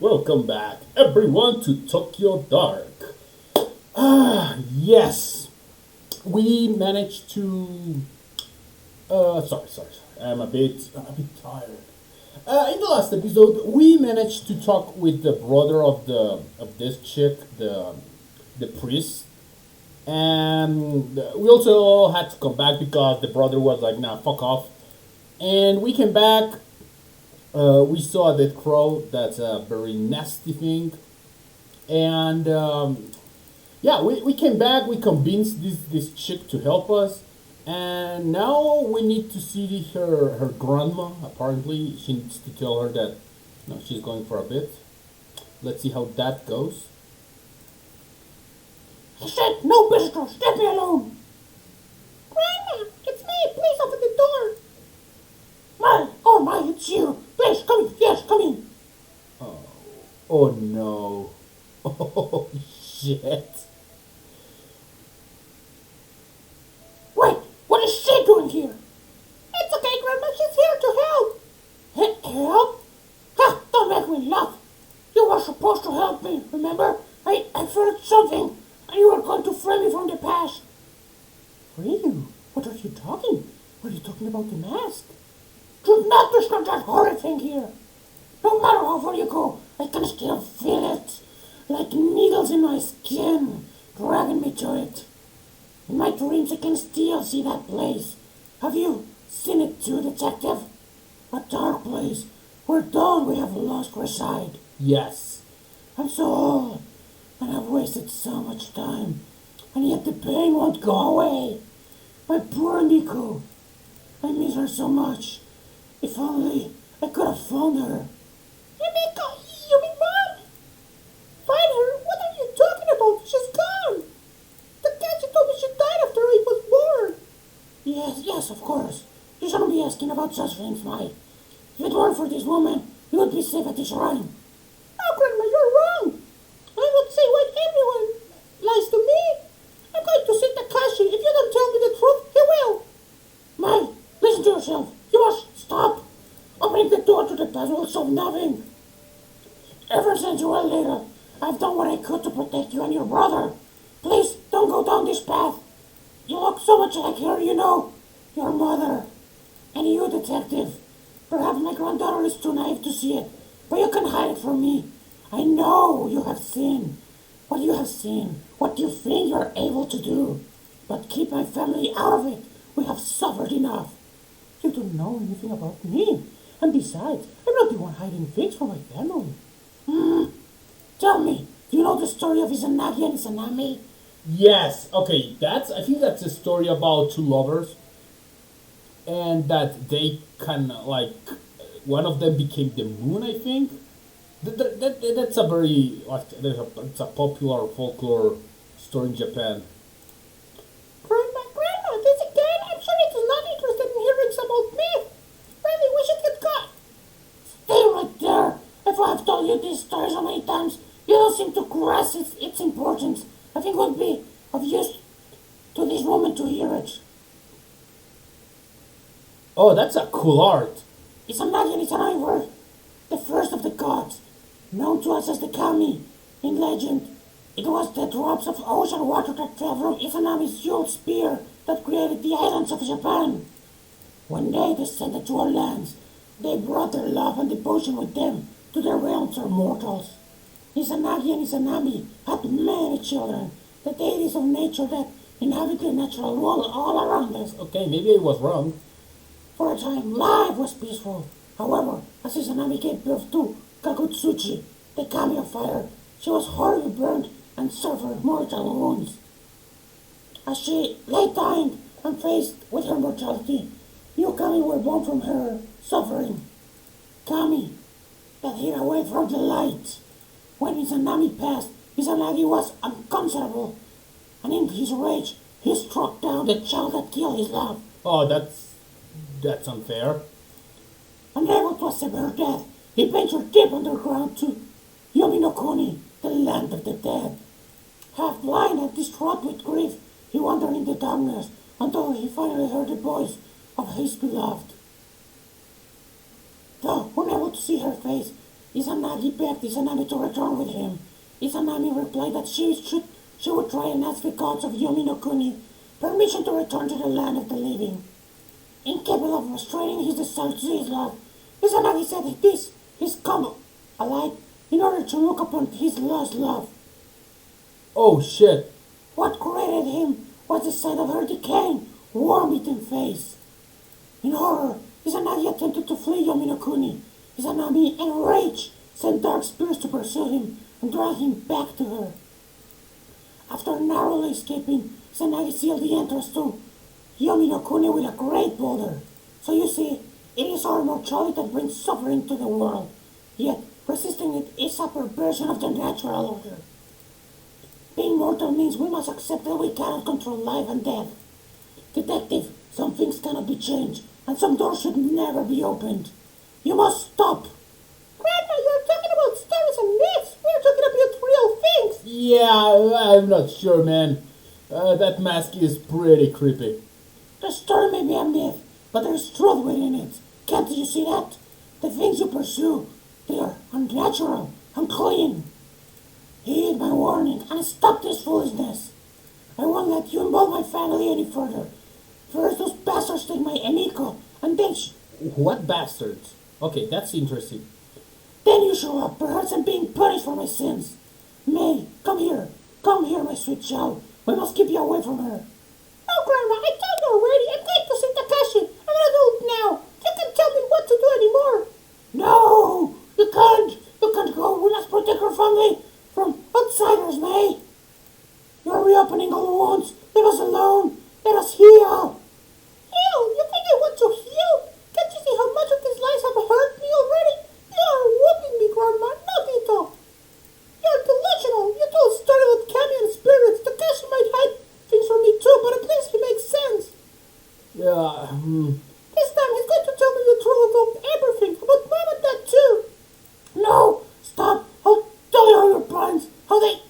Welcome back, everyone, to Tokyo Dark. Yes, we managed to. Sorry. I'm a bit tired. In the last episode, we managed to talk with the brother of this chick, the priest, and we also had to come back because the brother was like, "Nah, fuck off." And we came back. We saw that crow. That's a very nasty thing. And yeah, we came back. We convinced this chick to help us, and now we need to see her grandma. Apparently, she needs to tell her that no, she's going for a bit. Let's see how that goes. He said, no visitors, let me alone. Grandma, it's me, please open the door. My, it's you. Please, come in, yes, come in. Oh no! Oh shit! Wait, what is she doing here? It's okay, Grandma, she's here to help. Help? Ha, don't make me laugh. You were supposed to help me, remember? I felt something, and you were going to free me from the past. Free you? What are you talking? What are you talking about the mask? Do not disturb that horrid thing here. No matter how far you go, I can still feel it. Like needles in my skin, dragging me to it. In my dreams, I can still see that place. Have you seen it too, detective? A dark place where those we have lost reside. Yes. I'm so old, and I've wasted so much time, and yet the pain won't go away. My poor Nico. I miss her so much. If only I could have found her. Yumiko, you mean Mom? Find her? What are you talking about? She's gone. The cat, told me she died after I was born. Yes, of course. You shouldn't be asking about such things, Mai. If it weren't for this woman, you would be safe at this shrine. Oh, Grandma, you're wrong. I would say why everyone lies to me. I'm going to see Takashi. If you don't tell me the truth, he will. Mai, listen to yourself. You must stop. Opening the door to the past will solve nothing. Ever since you were little, I've done what I could to protect you and your brother. Please, don't go down this path. You look so much like her, you know. Your mother. And you, detective. Perhaps my granddaughter is too naive to see it, but you can hide it from me. I know you have seen what you have seen, what you think you're able to do. But keep my family out of it. We have suffered enough. You don't know anything about me. And besides, I'm not the one hiding things from my family. Tell me, do you know the story of Izanagi and Izanami? Yes. Okay. I think that's a story about two lovers, and that they kind of like one of them became the moon. I think that's a very it's a popular folklore story in Japan. Grandma, this again? I'm sure it is not interested in hearing some old myth. Really, we should get caught. Stay right there. If I have told you this story so many times, you don't seem to grasp its importance. I think it would be of use to this woman to hear it. Oh, that's a cool art. Izanagi and Izanami were the first of the gods, known to us as the Kami. In legend, it was the drops of ocean water that fell from Izanami's jeweled spear that created the islands of Japan. When they descended to our lands, they brought their love and devotion with them to the realms of mortals. Izanagi and Izanami had many children, the deities of nature that inhabit the natural world all around us. Okay, maybe I was wrong. For a time, life was peaceful. However, as Izanami gave birth to Kagutsuchi, the kami of fire, she was horribly burned and suffered mortal wounds. As she lay dying and faced with her mortality, new kami were born from her suffering. Kami that hid away from the light. When Izanami passed, Izanagi was inconsolable, and in his rage, he struck down the child that killed his love. Oh, that's unfair. Unable to accept her death, he ventured deep underground to Yomi no Kuni, the land of the dead. Half blind and distraught with grief, he wandered in the darkness until he finally heard the voice of his beloved. Though unable to see her face, Izanagi begged Izanami to return with him. Izanami replied that she would try and ask the gods of Yomi no Kuni permission to return to the land of the living. Incapable of restraining his desire to see his love, Izanagi said that this is come alive in order to look upon his lost love. Oh shit. What created him was the sight of her decaying, worm-eaten face. In horror, Izanagi attempted to flee Yomi no Kuni. Izanami, enraged, sent dark spirits to pursue him and drag him back to her. After narrowly escaping, Izanagi sealed the entrance to Yomi no Kuni with a great boulder. So you see, it is our mortality that brings suffering to the world. Yet, resisting it is a perversion of the natural order. Being mortal means we must accept that we cannot control life and death. Detective, some things cannot be changed, and some doors should never be opened. You must stop. Grandma, you're talking about stories and myths. We're talking about real things. Yeah, I'm not sure, man. That mask is pretty creepy. The story may be a myth, but there's truth within it. Can't you see that? The things you pursue, they are unnatural, unclean. Heed my warning and stop this foolishness. I won't let you involve my family any further. First, those bastards take my Emiko, and then What bastards? Okay, that's interesting. then you show up. Perhaps I'm being punished for my sins. May, come here. Come here, my sweet child. We must keep you away from her. No, Grandma, I told you already. I'm going to see Takashi. I'm an adult now. You can't tell me what to do anymore. No, you can't. You can't go. We must protect our family from outsiders, May. You're reopening all the wounds. Leave us alone. Let us heal. Heal? You think I want to heal? Can't you see how much of these lies have hurt me already? You are wounding me, Grandma, not Ito. You're delusional. You told a story about Kami and spirits. Takashi might hide things from me too, but at least he makes sense. Yeah, This time he's going to tell me the truth about everything, about Mom and Dad too. No, stop. I'll tell you all your plans. How they...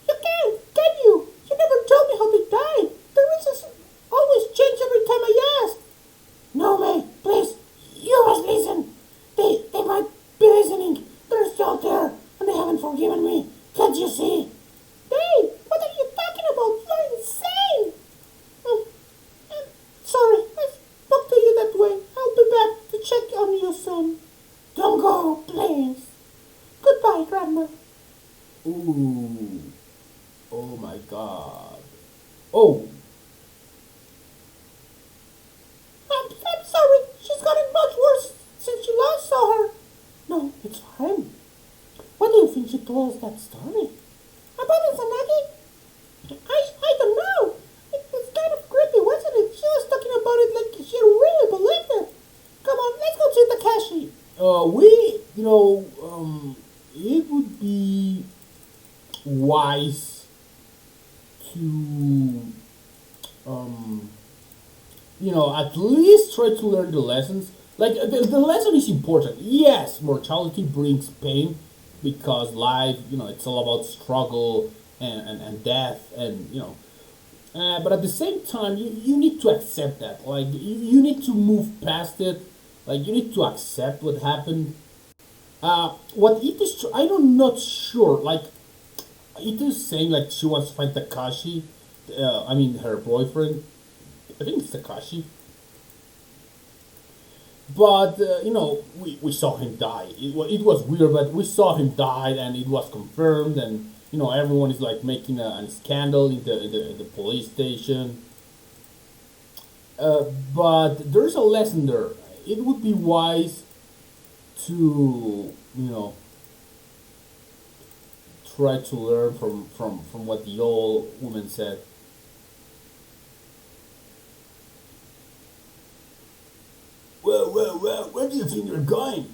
You can't, can you? You never told me how they died. The reasons always change every time I ask. No, May, please. You must listen. They might be listening. They're still there, and they haven't forgiven me. Can't you see? Dave, what are you talking about? You're insane. I'm sorry. I spoke to you that way. I'll be back to check on you soon. Don't go, please. Goodbye, Grandma. ooh, oh my god. Oh, I'm sorry. She's gotten much worse since you last saw her. No, it's fine. Why do you think she told us that story? About Izanagi? I don't know. It was kind of creepy, wasn't it? She was talking about it like she really believed it. Come on, let's go see Takashi. it would be wise to, at least try to learn the lessons. Like, the lesson is important. Yes, mortality brings pain because life, it's all about struggle and death, but at the same time, you need to accept that. Like, you need to move past it. Like, you need to accept what happened. What it is, I'm not sure. Like, it is saying like she wants to find Takashi. I mean, her boyfriend. I think it's Takashi. But we saw him die. It was weird, but we saw him die, and it was confirmed. And everyone is like making a scandal in the police station. But there's a lesson there. It would be wise to try to learn from what the old woman said. Well, where do you think you're going?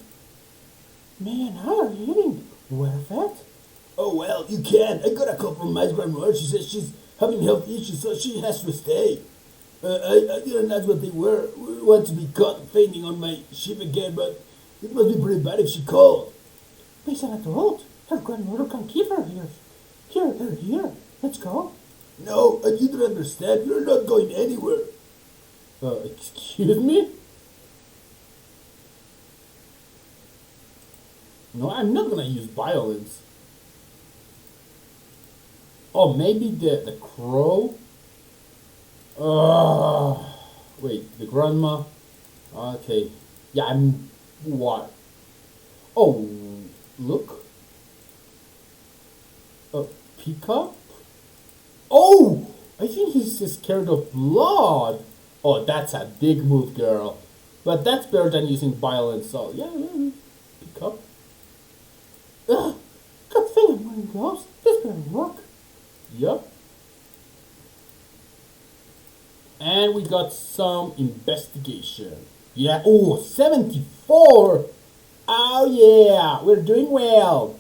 Me and her are leaving. Where that? Oh, well, you can't. I got a call from my grandmother. She says she's having health issues, so she has to stay. I didn't ask what they were. We want to be caught fainting on my ship again, but it must be pretty bad if she called. He's an adult. Her grandmother can keep her here. Here, they're here. Let's go. No, I didn't understand. You're not going anywhere. Excuse me? No, I'm not gonna use violence. Oh, maybe the crow? Wait, the grandma? Okay. Yeah, I'm... What? Oh, look. A peacock? Oh! I think he's scared of blood. Oh, that's a big move, girl. But that's better than using violence, so yeah, yeah. Peacock. Ugh, good thing I'm wearing gloves. This better work. Yep. And we got some investigation. Yeah, oh, 74! Oh yeah, we're doing well.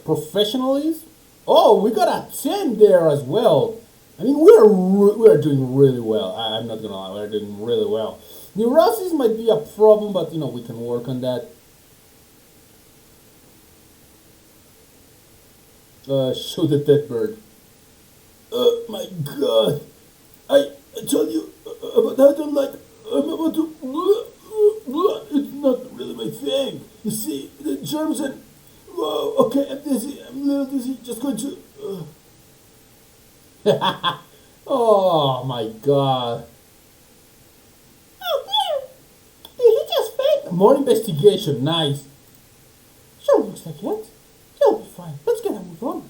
Professionalism? Oh, we got a 10 there as well. I mean, we're doing really well. I'm not gonna lie, we're doing really well. Neurosis might be a problem, but you know, we can work on that. Show the dead bird. My god. I told you about how I don't like. I'm about to. It's not really my thing. You see, the germs and. Whoa, okay, I'm dizzy. I'm a little dizzy. Just going to. Oh my god. Oh dear! Did he just faint? More investigation, nice. Sure looks like it. He'll be fine. Let's get him move on.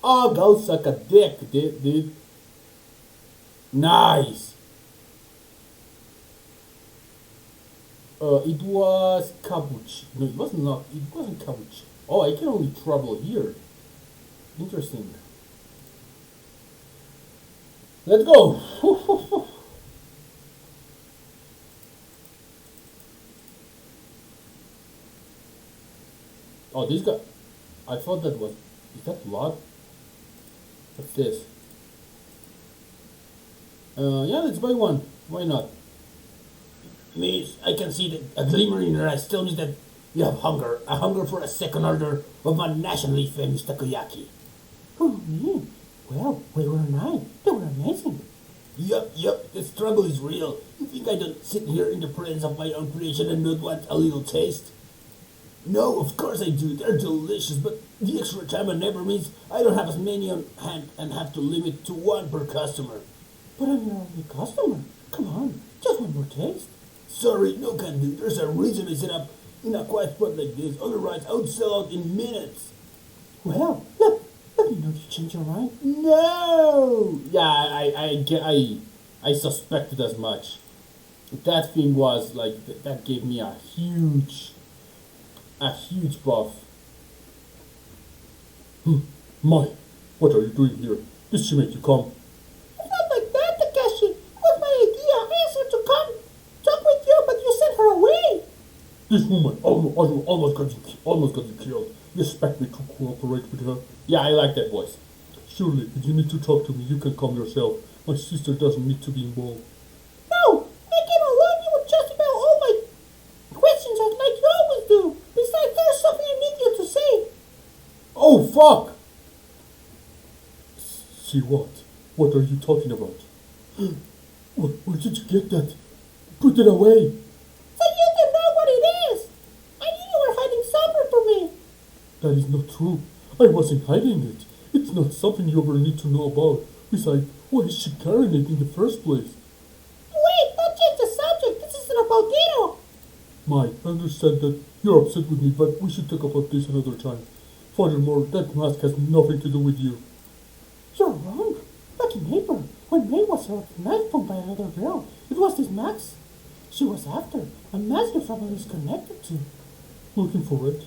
Oh, go suck a dick, dude. Nice. It was Kabuchi. No, it was not. It wasn't Kabuchi. Oh, I can only travel here. Interesting. Let's go. Oh, this guy. I thought that was. Is that blood? What's this? Yeah, let's buy one. Why not? Miss, I can see a glimmer in your eyes. Tell me that you have hunger. A hunger for a second order of my nationally famous takoyaki. Oh, me? Well, where were I? They were amazing. Yup, the struggle is real. You think I don't sit here in the presence of my own creation and not want a little taste? No, of course I do. They're delicious, but the extra time on never means I don't have as many on hand and have to limit to one per customer. But I'm your only customer. Come on, just one more taste. Sorry, no can do. There's a reason I set up in a quiet spot like this. Otherwise, I would sell out in minutes. Well, let me know if you change your mind. No! Yeah, I suspected as much. That thing was like, that gave me a huge buff. My, what are you doing here? Did she make you come? It's not like that, Takeshi. It was my idea. I asked her to come talk with you, but you sent her away. This woman almost got you killed. You expect me to cooperate with her? Yeah, I like that voice. Surely, if you need to talk to me, you can come yourself. My sister doesn't need to be involved. No, I came along you with just about all my questions like you always do. Besides, there's something I need you to say. Oh, fuck! See what? What are you talking about? Where did you get that? Put it away! So you don't know what it is. I knew you were hiding something from me. That is not true. I wasn't hiding it. It's not something you ever need to know about. Besides, why is she carrying it in the first place? Wait, don't change the subject. This isn't about Dino. Mai, I understand that you're upset with me, but we should talk about this another time. Furthermore, that mask has nothing to do with you. You're wrong. Back in April, when May was held knife by another girl, it was this Max she was after, a mask your family is connected to. Looking for it?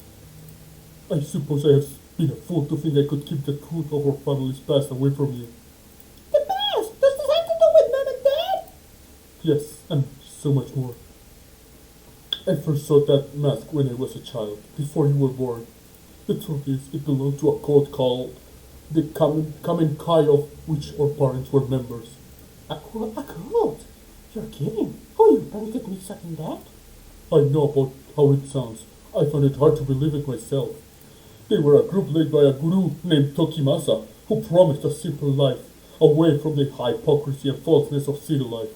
I suppose I have been a fool to think I could keep the truth of our family's past away from you. The past? Does this have to do with Mom and Dad? Yes, and so much more. I first saw that mask when I was a child, before you were born. The truth is, it belonged to a cult called the Kamen Kai, of which our parents were members. A cult? You're kidding. Who you painted me sucking that? I know about how it sounds. I found it hard to believe it myself. They were a group led by a guru named Tokimasa, who promised a simple life, away from the hypocrisy and falseness of city life.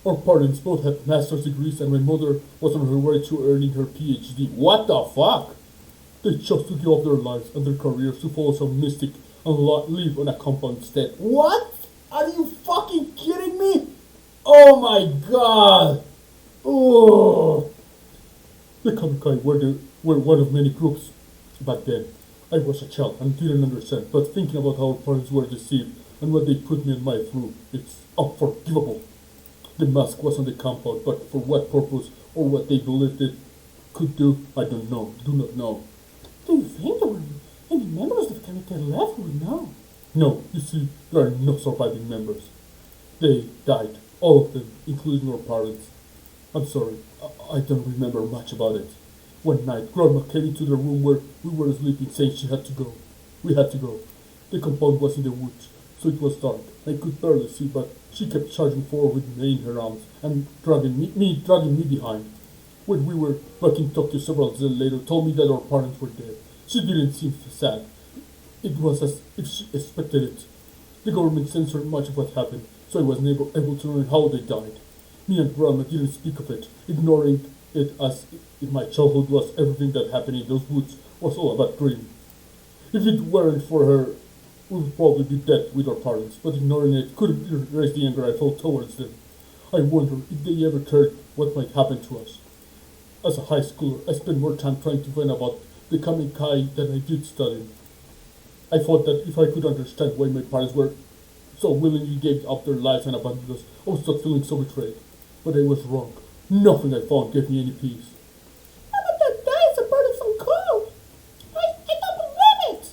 Our parents both had master's degrees, and my mother was on her way to earning her PhD. What the fuck? They chose to give up their lives and their careers to follow some mystic and live on a compound instead. What? Are you fucking kidding me? Oh my god! Oh! The Kamikai were one of many groups back then. I was a child and didn't understand, but thinking about how our parents were deceived and what they put me and my through, it's unforgivable. The mask was on the compound, but for what purpose or what they believed it could do, I don't know. Do not know. Do you think there were any members of Kamite left who would know? No, you see, there are no surviving members. They died, all of them, including our parents. I'm sorry, I don't remember much about it. One night, Grandma came into the room where we were sleeping, saying she had to go. We had to go. The compound was in the woods, so it was dark. I could barely see, but she kept charging forward with me in her arms and dragging me behind. When we were back in Tokyo several days later, told me that our parents were dead. She didn't seem sad. It was as if she expected it. The government censored much of what happened, so I was never able to learn how they died. Me and Grandma didn't speak of it, ignoring it as if my childhood was everything that happened in those woods was all a bad dream. If it weren't for her, we would probably be dead with our parents, but ignoring it couldn't erase the anger I felt towards them. I wonder if they ever cared what might happen to us. As a high schooler, I spent more time trying to find about the Kamikai than I did studying. I thought that if I could understand why my parents were so willingly gave up their lives and abandoned us, I would stop feeling so betrayed. But I was wrong. Nothing I found gave me any peace. But that guy's a bird of some cold. I don't believe it.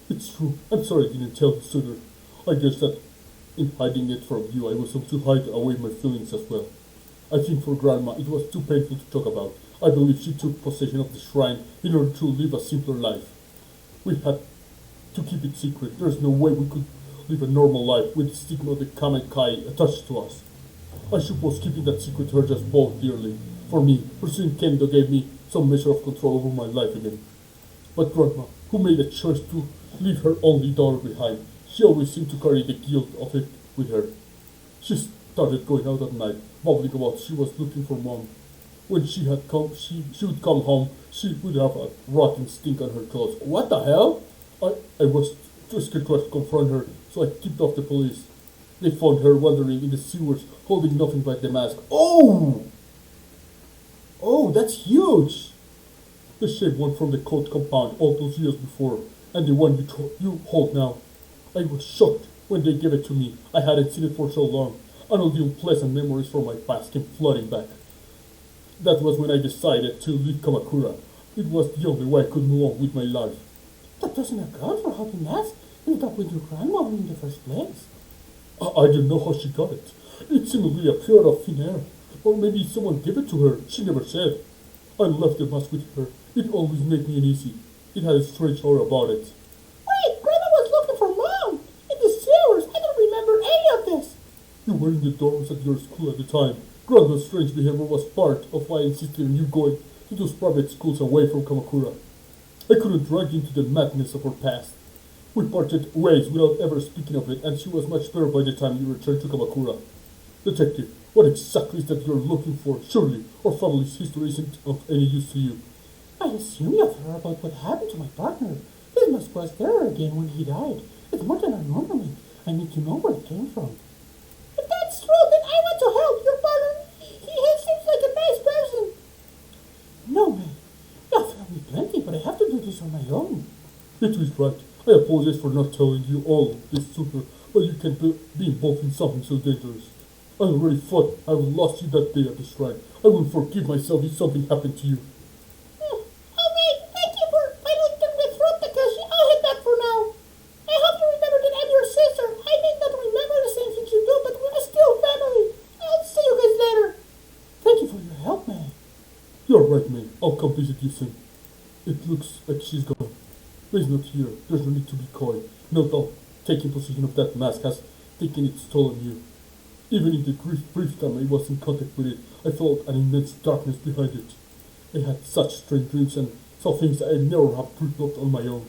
It's true. I'm sorry I didn't tell you sooner. I guess that in hiding it from you, I was able to hide away my feelings as well. I think for Grandma it was too painful to talk about. I believe she took possession of the shrine in order to live a simpler life. We had to keep it secret. There's no way we could live a normal life with the stigma of the Kamikai attached to us. I suppose keeping that secret hurt us both dearly. For me, pursuing Kendo gave me some measure of control over my life again. But Grandma, who made a choice to leave her only daughter behind, she always seemed to carry the guilt of it with her. She started going out at night, babbling about she was looking for Mom. When she would come home, she would have a rotten stink on her clothes. What the hell? I was too scared to confront her, so I tipped off the police. They found her wandering in the sewers, holding nothing but the mask. Oh! Oh, that's huge! The same one from the court compound all those years before, and the one you hold now. I was shocked when they gave it to me. I hadn't seen it for so long, and all the unpleasant memories from my past came flooding back. That was when I decided to leave Kamakura. It was the only way I could move on with my life. That doesn't account for how the mask ended up with your grandmother in the first place. I don't know how she got it. It seemingly appeared out of thin air. Or maybe someone gave it to her. She never said. I left the mask with her. It always made me uneasy. It had a strange aura about it. Wait, Grandma was looking for Mom! In the sewers! I don't remember any of this! You were in the dorms at your school at the time. Grandma's strange behavior was part of why I insisted on you going to those private schools away from Kamakura. I couldn't drag you into the madness of her past. We parted ways without ever speaking of it, and she was much better by the time you returned to Kamakura. Detective, what exactly is that you're looking for? Surely, our family's history isn't of any use to you. I assume you've heard about what happened to my partner. His mask was there again when he died. It's more than I remember. I need to know where it came from. If that's true, then I want to help your partner. He seems like a nice person. No, man. You've helped me plenty, but I have to do this on my own. It is right. I apologize for not telling you all this sooner, but you can't be involved in something so dangerous. I already thought I would lost you that day at the shrine. I will forgive myself if something happened to you. Thank you for finally getting my throat because I'll head back for now. I hope you remember that I'm your sister. I may not remember the same things you do, but we're still family. I'll see you guys later. Thank you for your help, man. You're right, man. I'll come visit you soon. It looks like she's gone. Ray's not here. There's no need to be coy. No doubt, taking possession of that mask has taken its toll on you. Even in the brief time I was in contact with it, I felt an immense darkness behind it. I had such strange dreams and saw things I never have dreamed of on my own.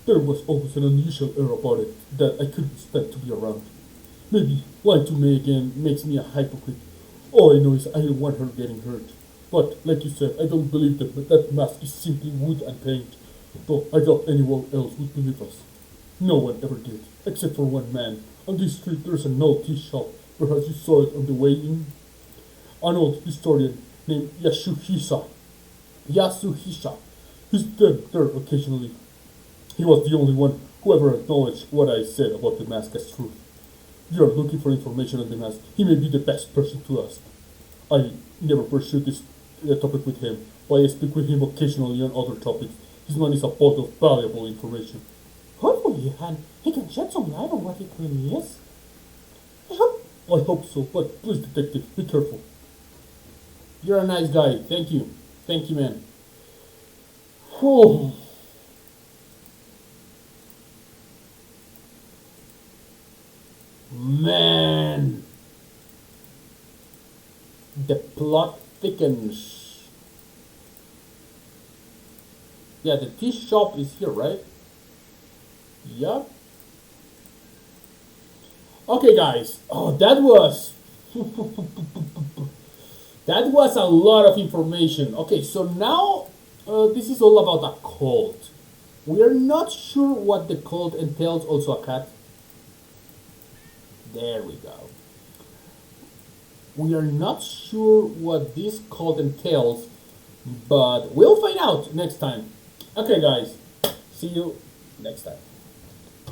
There was always an unusual air about it that I couldn't stand to be around. Maybe lying to me again makes me a hypocrite, All I know is I don't want her getting hurt. But, like you said, I don't believe that, but that mask is simply wood and paint. Though I doubt anyone else would believe us. No one ever did, except for one man. On this street there's an old tea shop. Perhaps you saw it on the way in. An old historian named Yasuhisa. He's dead there occasionally. He was the only one who ever acknowledged what I said about the mask as truth. If you are looking for information on the mask, he may be the best person to ask. I never pursued this topic with him, but I speak with him occasionally on other topics. His man is a pot of valuable information. Hopefully, he can shed some light on what it really is. I hope so, but please, detective, be careful. You're a nice guy. Thank you. Thank you, man. Oh. Man. The plot thickens. Yeah, the tea shop is here, right? Yep. Okay, guys. Oh, that was that was a lot of information. Okay, so now this is all about a cult. We are not sure what the cult entails. Also, a cat. There we go. We are not sure what this cult entails, but we'll find out next time. Okay, guys. See you next time.